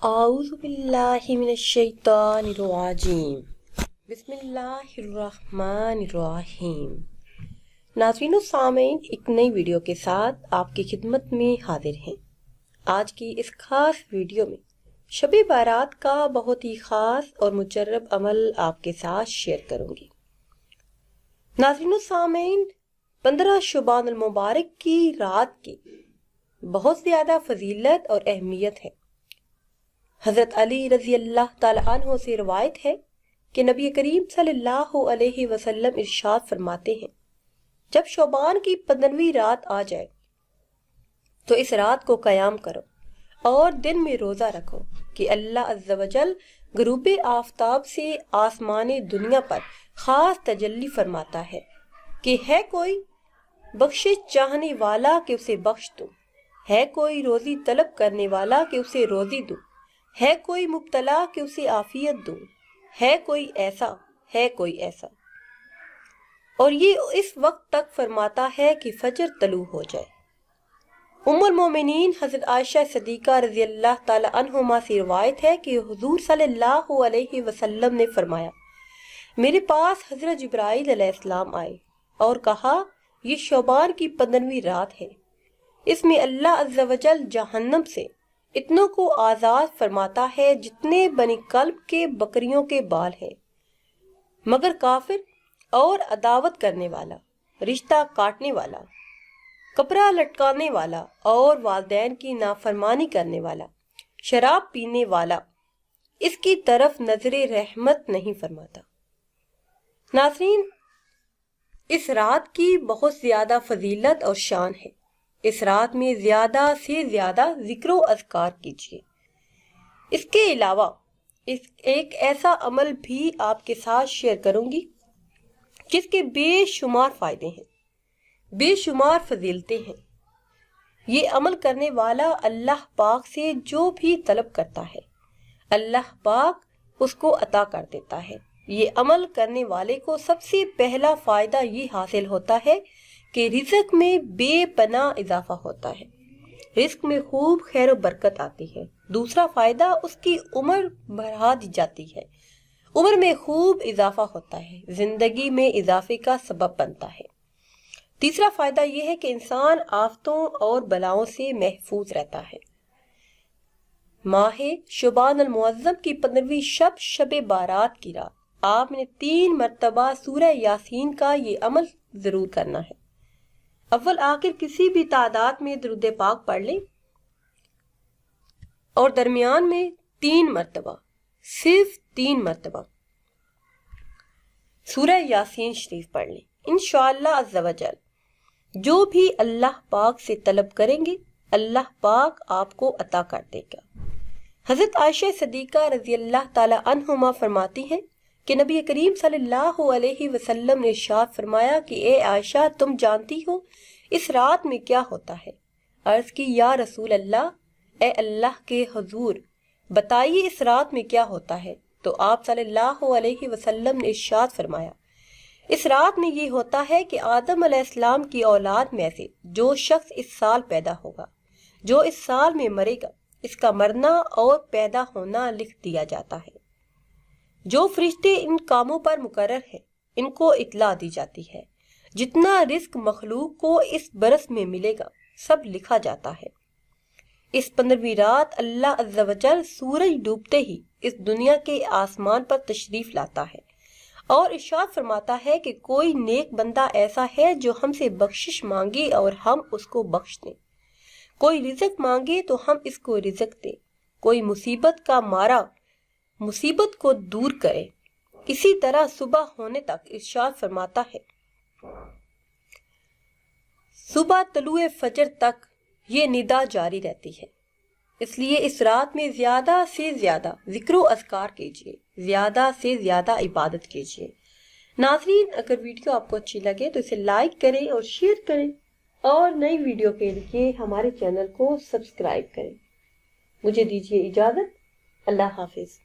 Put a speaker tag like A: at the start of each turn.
A: اعوذ باللہ من الشیطان الرجیم بسم اللہ الرحمن الرحیم۔ ناظرین و سامعین، ایک نئی ویڈیو کے ساتھ آپ کی خدمت میں حاضر ہیں۔ آج کی اس خاص ویڈیو میں شب بارات کا بہت ہی خاص اور مجرب عمل آپ کے ساتھ شیئر کروں گی۔ ناظرین و سامعین، 15 شعبان المبارک کی رات کی بہت زیادہ فضیلت اور اہمیت ہے۔ حضرت علی رضی اللہ تعالیٰ عنہ سے روایت ہے کہ نبی کریم صلی اللہ علیہ وسلم ارشاد فرماتے ہیں، جب شعبان کی 15ویں رات آ جائے تو اس رات کو قیام کرو اور دن میں روزہ رکھو کہ اللہ عز و جل غروب آفتاب سے آسمان دنیا پر خاص تجلی فرماتا ہے کہ ہے کوئی بخشش چاہنے والا کہ اسے بخش دوں، ہے کوئی روزی طلب کرنے والا کہ اسے روزی دوں، ہے کوئی مبتلا کہ اسے عافیت دوں، ہے کوئی ایسا، اور یہ اس وقت تک فرماتا ہے کہ فجر طلوع ہو جائے۔ ام المومنین حضرت عائشہ صدیقہ رضی اللہ تعالی عنہما سے روایت ہے کہ حضور صلی اللہ علیہ وسلم نے فرمایا، میرے پاس حضرت جبرائیل علیہ السلام آئے اور کہا، یہ شعبان کی 15ویں رات ہے، اس میں اللہ عز و جل جہنم سے اتنوں کو آزاد فرماتا ہے جتنے بنی کلب کے بکریوں کے بال ہیں، مگر کافر اور عداوت کرنے والا، رشتہ کاٹنے والا، کپڑا لٹکانے والا اور والدین کی نافرمانی کرنے والا، شراب پینے والا اس کی طرف نظر رحمت نہیں فرماتا۔ ناظرین، اس رات کی بہت زیادہ فضیلت اور شان ہے۔ اس رات میں زیادہ سے زیادہ ذکر و اذکار کیجیے۔ اس کے علاوہ ایک ایسا عمل بھی آپ کے ساتھ شیئر کروں گی جس کے بے شمار فائدے ہیں، بے شمار فضیلتیں ہیں۔ یہ عمل کرنے والا اللہ پاک سے جو بھی طلب کرتا ہے، اللہ پاک اس کو عطا کر دیتا ہے۔ یہ عمل کرنے والے کو سب سے پہلا فائدہ یہ حاصل ہوتا ہے کہ رزق میں بے پناہ اضافہ ہوتا ہے، رزق میں خوب خیر و برکت آتی ہے۔ دوسرا فائدہ، اس کی عمر بڑھا دی جاتی ہے، عمر میں خوب اضافہ ہوتا ہے، زندگی میں اضافے کا سبب بنتا ہے۔ تیسرا فائدہ یہ ہے کہ انسان آفتوں اور بلاؤں سے محفوظ رہتا ہے۔ ماہ شعبان المعظم کی 15ویں شب بارات کی رات آپ نے 3 مرتبہ سورہ یاسین کا یہ عمل ضرور کرنا ہے۔ اول آخر کسی بھی تعداد میں درود پاک پڑھ لیں اور درمیان میں 3 مرتبہ، صرف 3 مرتبہ سورہ یاسین شریف پڑھ لیں۔ انشاءاللہ عز و جل جو بھی اللہ پاک سے طلب کریں گے، اللہ پاک آپ کو عطا کر دے گا۔ حضرت عائشہ صدیقہ رضی اللہ تعالی عنہما فرماتی ہیں کہ نبی کریم صلی اللہ علیہ وسلم نے ارشاد فرمایا کہ اے عائشہ، تم جانتی ہو اس رات میں کیا ہوتا ہے؟ عرض کی، یا رسول اللہ، اے اللہ کے حضور بتائیے اس رات میں کیا ہوتا ہے؟ تو آپ صلی اللہ علیہ وسلم نے ارشاد فرمایا، اس رات میں یہ ہوتا ہے کہ آدم علیہ السلام کی اولاد میں سے جو شخص اس سال پیدا ہوگا، جو اس سال میں مرے گا، اس کا مرنا اور پیدا ہونا لکھ دیا جاتا ہے۔ جو فرشتے ان کاموں پر مقرر ہیں، ان کو اطلاع دی جاتی ہے۔ جتنا رزق مخلوق کو اس برس میں ملے گا، سب لکھا جاتا ہے۔ اس 15ویں رات اللہ عز و جل سورج ڈوبتے ہی اس دنیا کے آسمان پر تشریف لاتا ہے اور ارشاد فرماتا ہے کہ کوئی نیک بندہ ایسا ہے جو ہم سے بخشش مانگے اور ہم اس کو بخش دیں، کوئی رزق مانگے تو ہم اس کو رزق دیں، کوئی مصیبت کا مارا مصیبت کو دور کرے۔ اسی طرح صبح ہونے تک ارشاد فرماتا ہے، صبح طلوع فجر تک یہ ندا جاری رہتی ہے۔ اس لیے اس رات میں زیادہ سے زیادہ ذکر و اذکار کیجیے، زیادہ سے زیادہ عبادت کیجیے۔ ناظرین، اگر ویڈیو آپ کو اچھی لگے تو اسے لائک کریں اور شیئر کریں، اور نئی ویڈیو کے لیے ہمارے چینل کو سبسکرائب کریں۔ مجھے دیجیے اجازت، اللہ حافظ۔